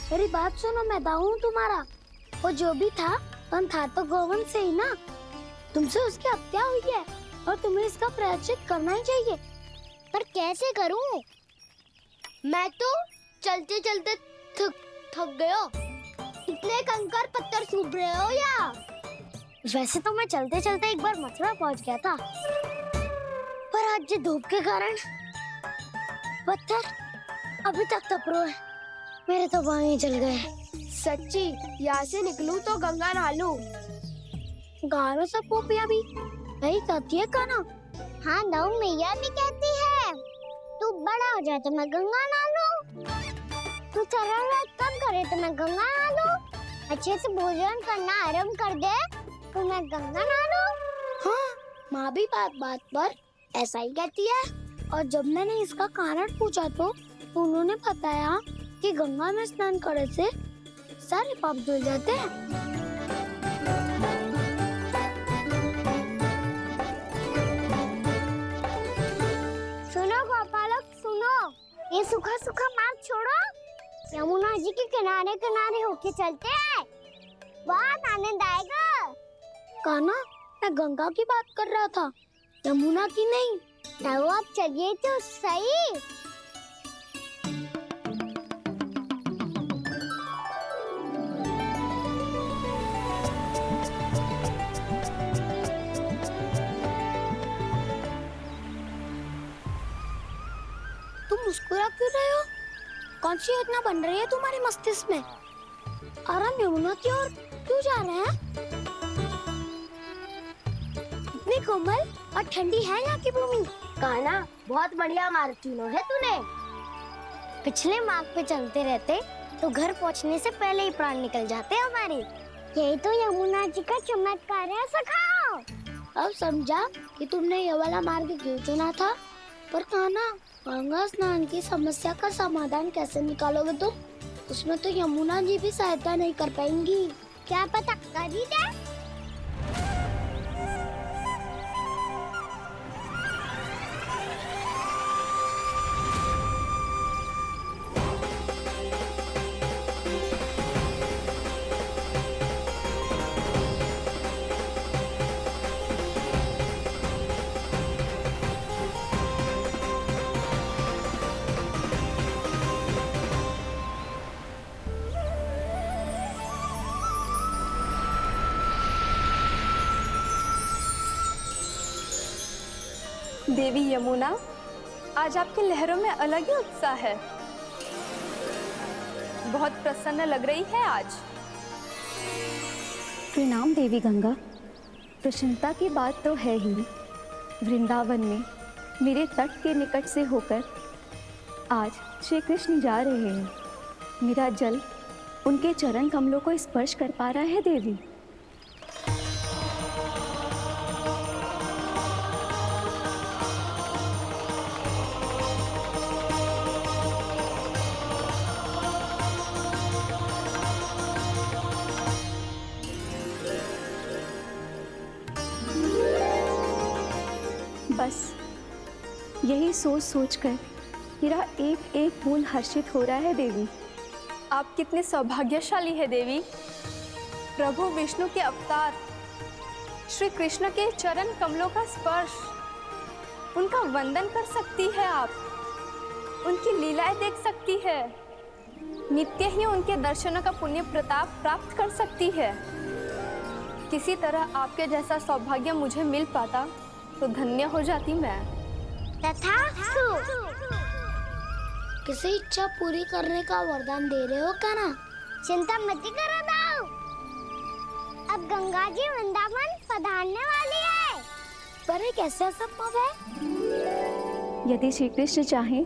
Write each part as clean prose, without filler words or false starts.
मेरी बात सुनो, मैं दाऊ हूँ तुम्हारा। वो जो भी था तो गोवन से ही ना। तुमसे उसकी हत्या हुई है और तुम्हें इसका प्रायश्चित करना ही चाहिए। पर कैसे करूं? मैं तो चलते चलते थक गया। इतने कंकर पत्थर सूख रहे हो या? वैसे तो मैं चलते चलते एक बार मथुरा पहुंच गया था, पर आज ये धूप के कारण पत्थर अभी तक तप रहे हैं। मेरे तो पाँव ही जल गए। सच्ची, यहाँ से निकलूं तो गंगा नहा लूं। गालों से पोपिया भी यही कहती है काना। हाँ, दाऊ मैया भी कहती है तू बड़ा हो जाए तो मैं गंगा नहा लूं, तू शरारत कम करे तो मैं गंगा नहा लूं, अच्छे से भोजन करना आरंभ कर दे तो मैं गंगा नहा लूं। हाँ, माँ भी बात बात पर ऐसा ही कहती है। और जब मैंने इसका कारण पूछा तो उन्होंने बताया कि गंगा में स्नान करने से सारे पाप धुल जाते हैं। सुनो गोपालक, सुनो, ये सूखा सूखा मार्ग छोड़ो, यमुना जी के किनारे किनारे होके चलते हैं, बहुत आनंद आएगा। काना, मैं गंगा की बात कर रहा था, यमुना की नहीं। तो आप चलिए तो सही। तुम मुस्कुरा क्यों रहे हो? कौन सी योजना बन रही है तुम्हारे मस्तिष्क में? और हम यमुना की ओर क्यों जा रहे हैं? इतनी कोमल और ठंडी है यहाँ की भूमि। कान्हा, बहुत बढ़िया मार्ग चुना है तूने। पिछले मार्ग पे चलते रहते तो घर पहुँचने से पहले ही प्राण निकल जाते हमारे। यही तो यमुना जी का चमत्कार है सखाओ। अब समझा कि तुमने ये वाला मार्ग क्यों चुना था। पर कान्हा, गंगा स्नान की समस्या का समाधान कैसे निकालोगे तुम? उसमें तो यमुना जी भी सहायता नहीं कर पाएंगी। क्या पता कर ही दे। देवी यमुना, आज आपकी लहरों में अलग ही उत्साह है। बहुत प्रसन्न लग रही है आज। प्रणाम देवी गंगा। प्रसन्नता की बात तो है ही। वृंदावन में मेरे तट के निकट से होकर आज श्री कृष्ण जा रहे हैं। मेरा जल उनके चरण कमलों को स्पर्श कर पा रहा है देवी। बस यही सोच सोचकर मेरा एक एक फूल हर्षित हो रहा है देवी। आप कितने सौभाग्यशाली है देवी। प्रभु विष्णु के अवतार श्री कृष्ण के चरण कमलों का स्पर्श, उनका वंदन कर सकती है आप, उनकी लीलाएं देख सकती है, नित्य ही उनके दर्शनों का पुण्य प्रताप प्राप्त कर सकती है। किसी तरह आपके जैसा सौभाग्य मुझे मिल पाता तो धन्य हो जाती मैं। तथास्तु। किसी इच्छा पूरी करने का वरदान दे रहे हो कान्हा? चिंता मत करो दाऊ, अब गंगा जी वृंदावन पधारने वाली है। पर ये कैसे संभव है? यदि श्री कृष्ण चाहें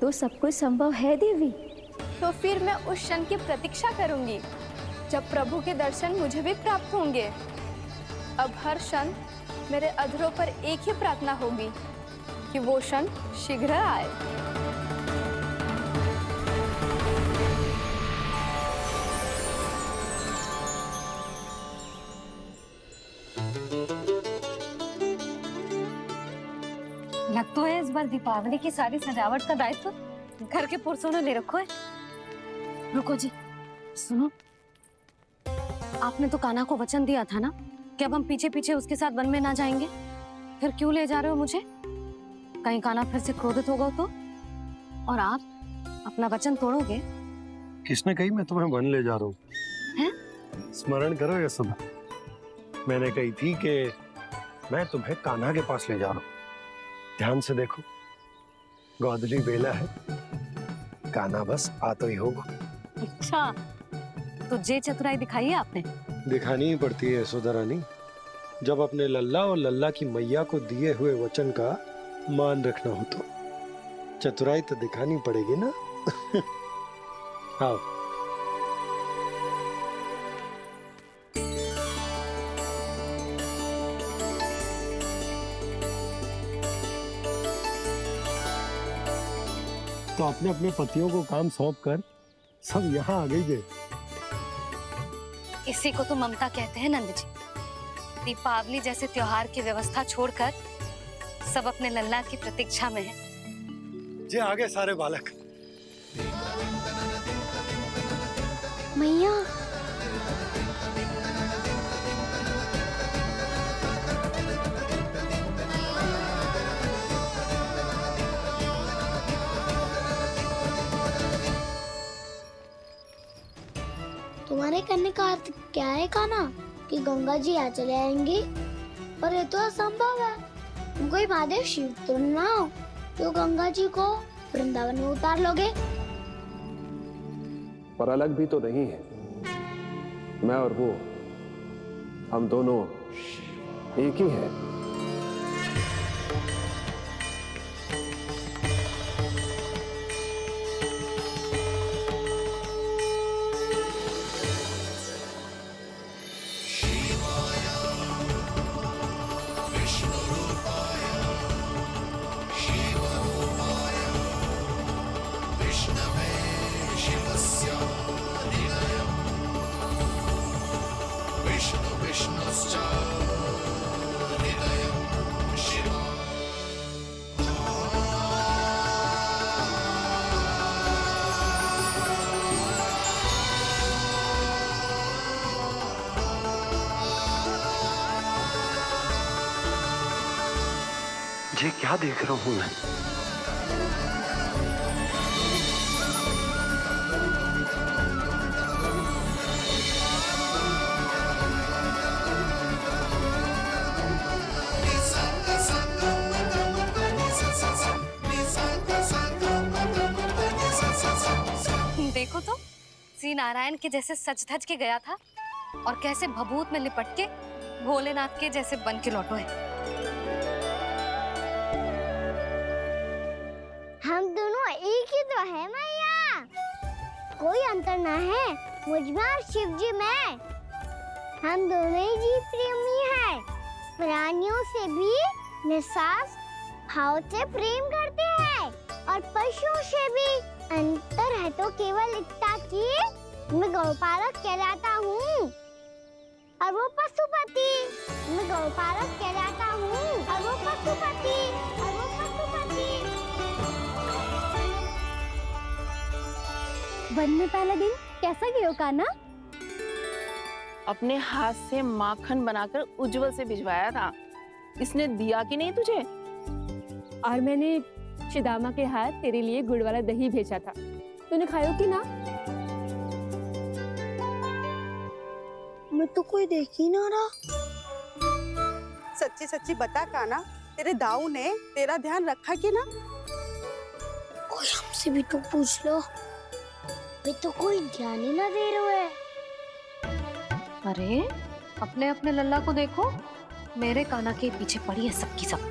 तो सब कुछ संभव है देवी। तो फिर मैं उस क्षण की प्रतीक्षा करूंगी जब प्रभु के दर्शन मुझे भी प्राप्त होंगे। अब हर क्षण मेरे अधरों पर एक ही प्रार्थना होगी कि वो क्षण शीघ्र आए। लग तो है इस बार दीपावली की सारी सजावट का दायित्व घर के पुरुषों ने ले रखो है। रुको जी, सुनो, आपने तो कान्हा को वचन दिया था ना कि अब हम पीछे पीछे उसके साथ वन में ना जाएंगे। फिर क्यों ले जा रहे हो मुझे? कहीं कान्हा फिर से क्रोधित होगा तो? और आप अपना वचन तोड़ोगे? किसने कही मैं तुम्हें वन ले जा रहा हूँ? हैं? स्मरण करो यशोदा, मैंने कही थी कि मैं तुम्हें कान्हा के पास ले जा रहा हूँ। ध्यान से देखो, गोदली बेला है, कान्हा बस आ तो ही होगा। अच्छा, तो जे चतुराई दिखाई है आपने? दिखानी ही पड़ती है यशोदा रानी, जब अपने लल्ला और लल्ला की मैया को दिए हुए वचन का मान रखना हो तो चतुराई तो दिखानी पड़ेगी ना। आओ। तो अपने अपने पतियों को काम सौंप कर सब यहाँ आ गई थे। इसी को तो ममता कहते हैं नंद जी। दीपावली जैसे त्योहार की व्यवस्था छोड़कर सब अपने लल्ला की प्रतीक्षा में हैं। जे आगे सारे बालक। मैया तुम्हारे करने का अर्थ क्या है कान्हा? कि गंगा जी आ चले आएंगी? पर ये तो असंभव है। तुम कोई महादेव शिव तो ना हो तो गंगा जी को वृंदावन में उतार लोगे? पर अलग भी तो नहीं है। मैं और वो, हम दोनों एक ही हैं। ये क्या देख रहा हूँ मैं? देखो तो, श्री नारायण के जैसे सच धज के गया था और कैसे भभूत में लिपट के भोलेनाथ के जैसे बन के लौटो है। हम दोनों एक ही तो है मैया, कोई अंतर ना है मुझ में और शिव जी में। हम दोनों ही जीव प्रेमी हैं, प्राणियों से भी निस्वार्थ भाव से प्रेम करते हैं और पशुओं से भी। अंतर है तो केवल इतना कि मैं गौपालक कहलाता हूँ और वो पशुपति। मैं गौपालक कहलाता हूँ और वो पशुपति। वन में पहला दिन कैसा गया कान्हा? अपने हाथ से माखन बनाकर उज्जवल से भिजवाया था। इसने दिया कि नहीं तुझे? और मैंने शिदामा के हाथ तेरे लिए गुड़ वाला दही भेजा था, तूने खायो कि ना? मैं तो कोई देख ही ना रहा। सच्ची सच्ची बता कान्हा, तेरे दाऊ ने तेरा ध्यान रखा कि ना? कोई हमसे भी तो पूछ लो, वे तो कोई ध्यान ही ना दे रहे है। अरे अपने अपने लल्ला को देखो, मेरे कान्हा के पीछे पड़ी है सबकी सब।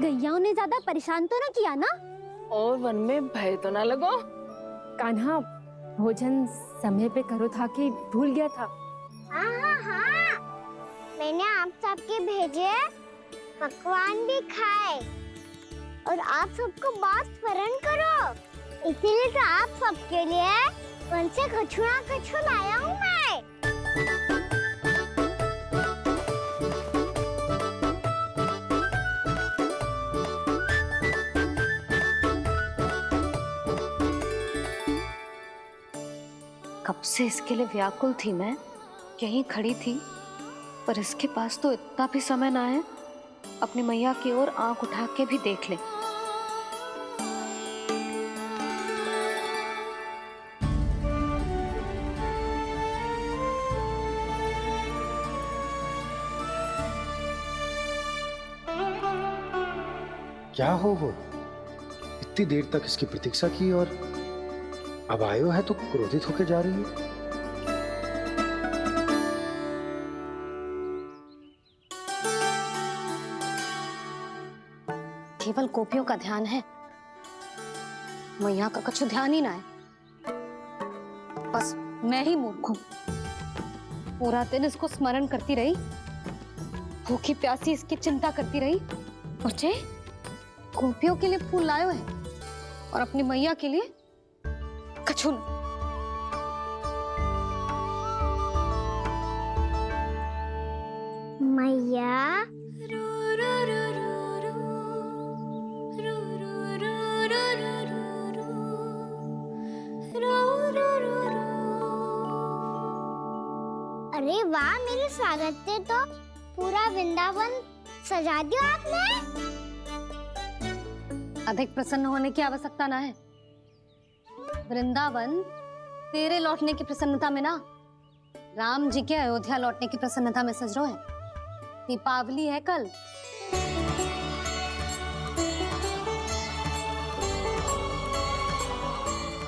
गैयाओं ने ज्यादा परेशान तो ना किया ना? और वन में भय तो ना लगो? कान्हा भोजन समय पे करो था कि भूल गया था? हाँ, मैंने आप सबके भेजे पकवान भी खाए और आप सबको बात स्मरण करो, इसीलिए तो आप सबके लिए वन से कछुआ कछु लाया हूँ मैं। कब से इसके लिए व्याकुल थी मैं, यहीं खड़ी थी, पर इसके पास तो इतना भी समय ना है अपनी मैया की ओर आंख उठा के भी देख ले। क्या हो वो? इतनी देर तक इसकी प्रतीक्षा की और अब आयो है तो क्रोधित होकर जा रही है। केवल गोपियों का ध्यान है, मैया का कुछ ध्यान ही ना है। बस मैं ही मूर्ख हूं, पूरा दिन इसको स्मरण करती रही, भूखी प्यासी इसकी चिंता करती रही, और जे गोपियों के लिए फूल लायो है और अपनी मैया के लिए कछु न। मैया अरे वाह, मेरे स्वागत से तो पूरा वृंदावन सजा दिया आपने। अधिक प्रसन्न होने की आवश्यकता ना है। वृंदावन तेरे लौटने की प्रसन्नता में ना, राम जी के अयोध्या लौटने की प्रसन्नता में सज रहे हैं। दीपावली है कल।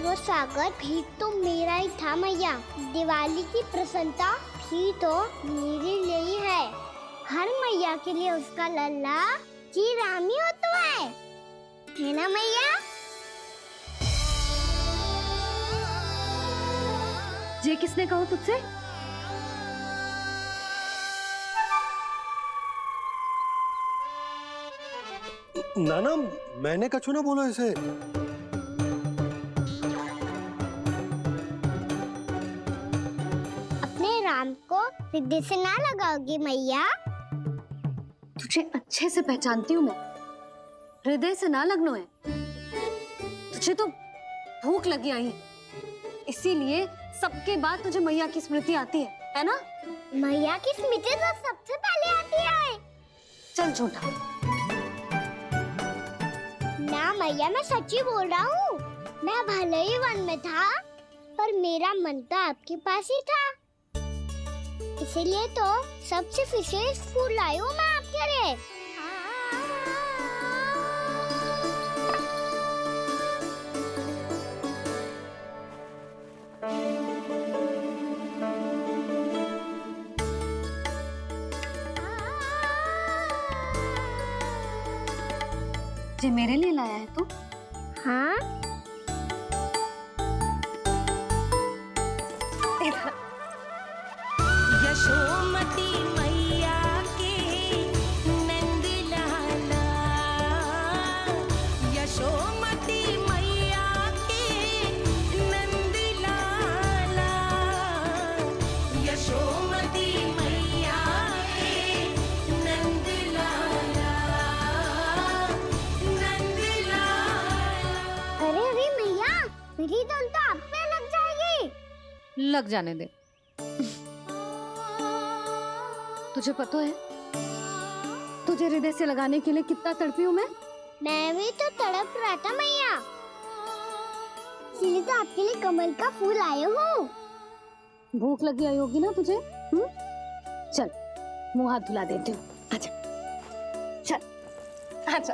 वो स्वागत भी तो मेरा ही था मैया। दिवाली की प्रसन्नता भी तो मेरे लिए ही है। हर मैया के लिए उसका लल्ला जी राम ही होता है ना मैया? ये किसने कहा तुझसे? नाना, मैंने कछु ना बोला इसे। अपने राम को हृदय से ना लगाओगी मैया? तुझे अच्छे से पहचानती हूँ मैं, हृदय से ना लगनो है। तुझे तो भूख लगी आई, इसीलिए सबके बाद तुझे मैया की स्मृति आती है ना? मैया की स्मृति तो सबसे पहले आती है। चल झूठा। ना मैया, मैं सच्ची बोल रहा हूँ। मैं भले ही वन में था, पर मेरा मन तो आपके पास ही था। इसीलिए तो सबसे विशेष फूल लाई हूँ मैं आपके लिए। ये मेरे लिए लाया है तू? हाँ, यशोमती मैया के नंद लाला, यशोमती मैया के नंद लाला, यशोमती मैया के नंद लाला, नंद लाला। अरे अरे मैया, मेरी धुन तो आप पे लग जाएगी। लग जाने दे। तुझे पता है तुझे हृदय से लगाने के लिए कितना तड़पी हूँ मैं? मैं भी तो तड़प रहा था मैया, इसीलिए तो आपके लिए कमल का फूल आया हूँ। भूख लगी आई होगी ना तुझे? चल मुंह हाथ धुला देती हूँ। आजा, चल आजा।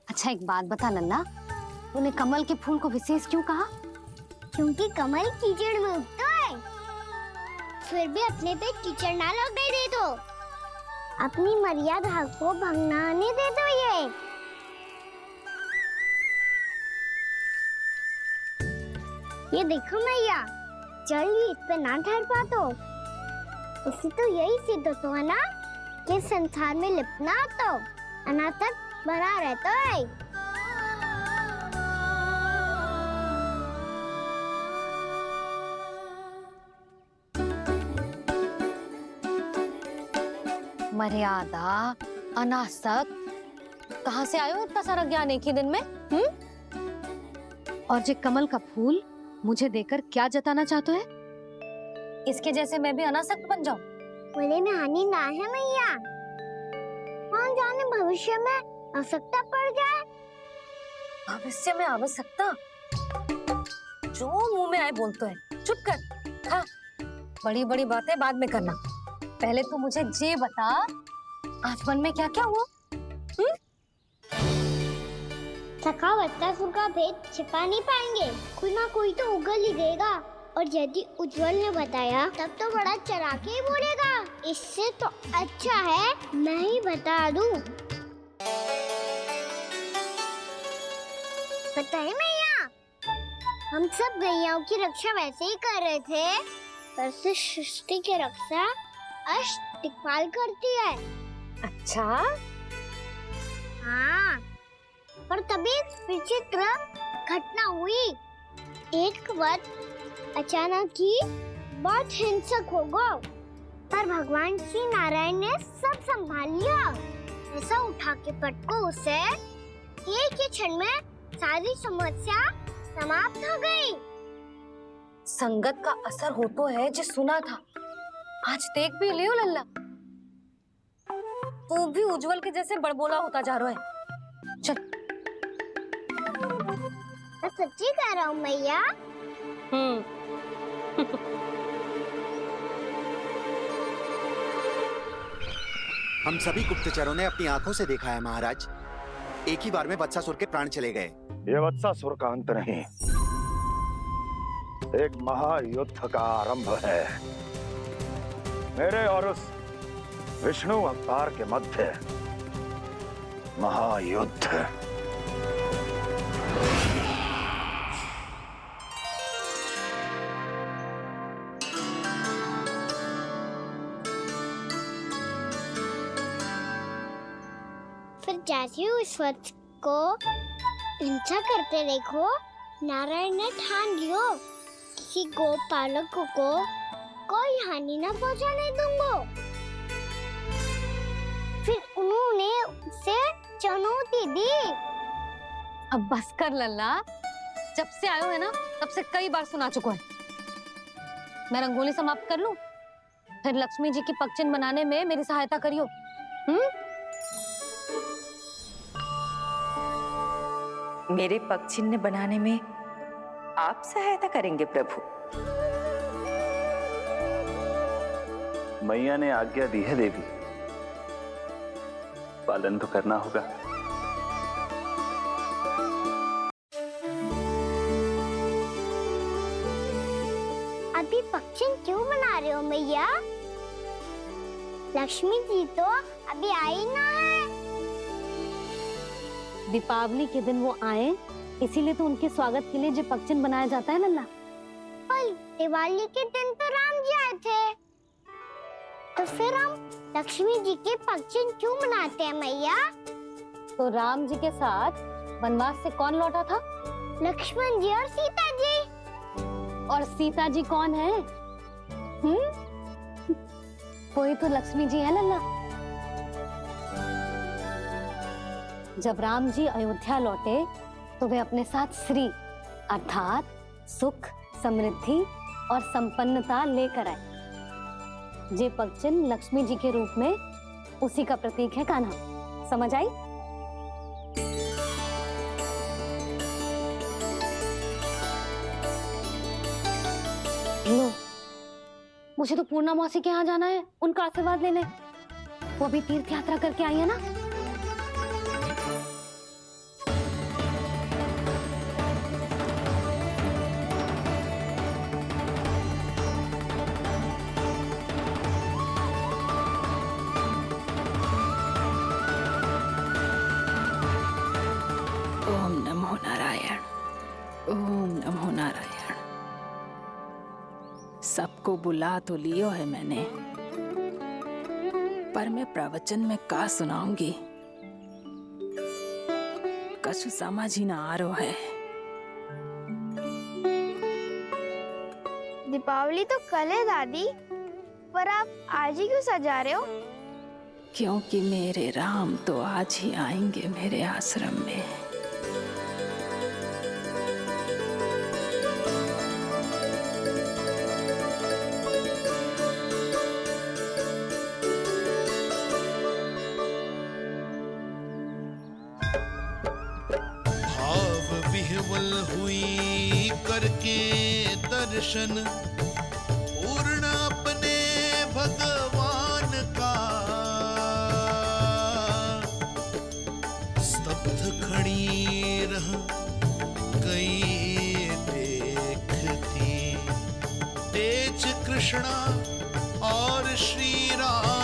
अच्छा एक बात बता लल्ला, तूने कमल के फूल को विशेष क्यों कहा? क्योंकि कमल कीचड़ में उगता है, फिर भी अपने पे कीचड़ ना लगने दे दो। अपनी मर्यादा को भंग ना आने दे दो। ये देखो मैया, जल ही इस पे ना ठहर पा तो इसी तो यही सिद्ध होता है ना कि संसार में लिपना तो अनाथक बना रहता है। मर्यादा अनासक, कहाँ से आयो इतना सारा ज्ञान एक ही दिन में? और ये कमल का फूल मुझे देकर क्या जताना चाहते है? इसके जैसे मैं भी अनासक्त बन जाऊं? बोले में हानि ना है मैया, कौन जाने भविष्य में आवश्यकता पड़ जाए। भविष्य में आवश्यकता? जो मुंह में आए बोलते हैं, चुप कर। हाँ, बड़ी बड़ी बातें बाद में करना, पहले तू मुझे ये बता आज मन में क्या क्या हुआ? सखा बत्तासुर का भेद छिपा नहीं पाएंगे, कोई ना कोई तो उगल ही देगा। और यदि उज्जवल ने बताया तब तो बड़ा चला के ही बोलेगा, इससे तो अच्छा है मैं ही बता दूं। बताइए मैया, हम सब गैयाओं की रक्षा वैसे ही कर रहे थे, पर से सृष्टि की रक्षा अष्ट दिक्पाल करती है। अच्छा, हाँ, पर तभी विचित्र घटना हुई। एक वक्त अचानक ही बहुत हिंसक हो गया, पर भगवान श्री नारायण ने सब संभाल लिया। ऐसा उठा के पटको उसे, एक ही क्षण में सारी समस्या समाप्त हो गई। संगत का असर हो तो है जो सुना था, आज देख भी लियो लल्ला, तू भी उज्जवल के जैसे बड़बोला होता जा रहा है। चल। मैं सच्ची कह रहा हूँ मैया। हम सभी गुप्तचरों ने अपनी आंखों से देखा है महाराज, एक ही बार में वत्सासुर के प्राण चले गए। ये वत्सासुर का अंत नहीं, एक महायुद्ध का आरंभ है। मेरे और उस विष्णु अवतार के मध्य महायुद्ध। फिर जैसे ही उस वक्त को हिंसा करते देखो, नारायण ने ठान लियो किसी गोपालक को कोई हानि न पहुंचाने दूंगा। फिर उन्होंने उसे चुनौती दी। अब बस कर लल्ला, जब से आयो है ना तब से कई बार सुना चुका है। मैं रंगोली समाप्त कर लूं, फिर लक्ष्मी जी की पगचिन बनाने में मेरी सहायता करियो। मेरे पगचिन्ह बनाने में आप सहायता करेंगे प्रभु? मैया ने आज्ञा दी है देवी, पालन तो करना होगा। अभी पक्षी क्यों बना रहे हो मैया? लक्ष्मी जी तो अभी आई ना है। दीपावली के दिन वो आए, इसीलिए तो उनके स्वागत के लिए जो पगचिन बनाया जाता है लल्ला। पर दिवाली के दिन तो राम जी आए थे, तो फिर हम लक्ष्मी जी के पगचिन क्यों बनाते हैं मैया? तो राम जी के साथ वनवास से कौन लौटा था? लक्ष्मण जी और सीता जी। और सीता जी कौन है? कोई तो लक्ष्मी जी है लल्ला। जब राम जी अयोध्या लौटे तो वे अपने साथ श्री अर्थात सुख, समृद्धि और संपन्नता लेकर आए। जे पगचिन लक्ष्मी जी के रूप में उसी का प्रतीक है कान्हा। समझ आई? लो, मुझे तो पूर्णा मौसी के यहाँ जाना है, उनका आशीर्वाद लेने। वो भी तीर्थ यात्रा करके आई है ना। ओम नमो नारायण, ओम नमो नारायण। सबको बुला तो लियो है मैंने, पर मैं प्रवचन में का सुनाऊंगी, कछु समझ ही ना आ रहा है। दीपावली तो कल है दादी, पर आप आज ही क्यों सजा रहे हो? क्योंकि मेरे राम तो आज ही आएंगे मेरे आश्रम में। भाव विह्वल हुई करके दर्शन, पूर्ण अपने भगवान का, स्तब्ध खड़ी रह गई देखती, तेज कृष्णा और श्री राम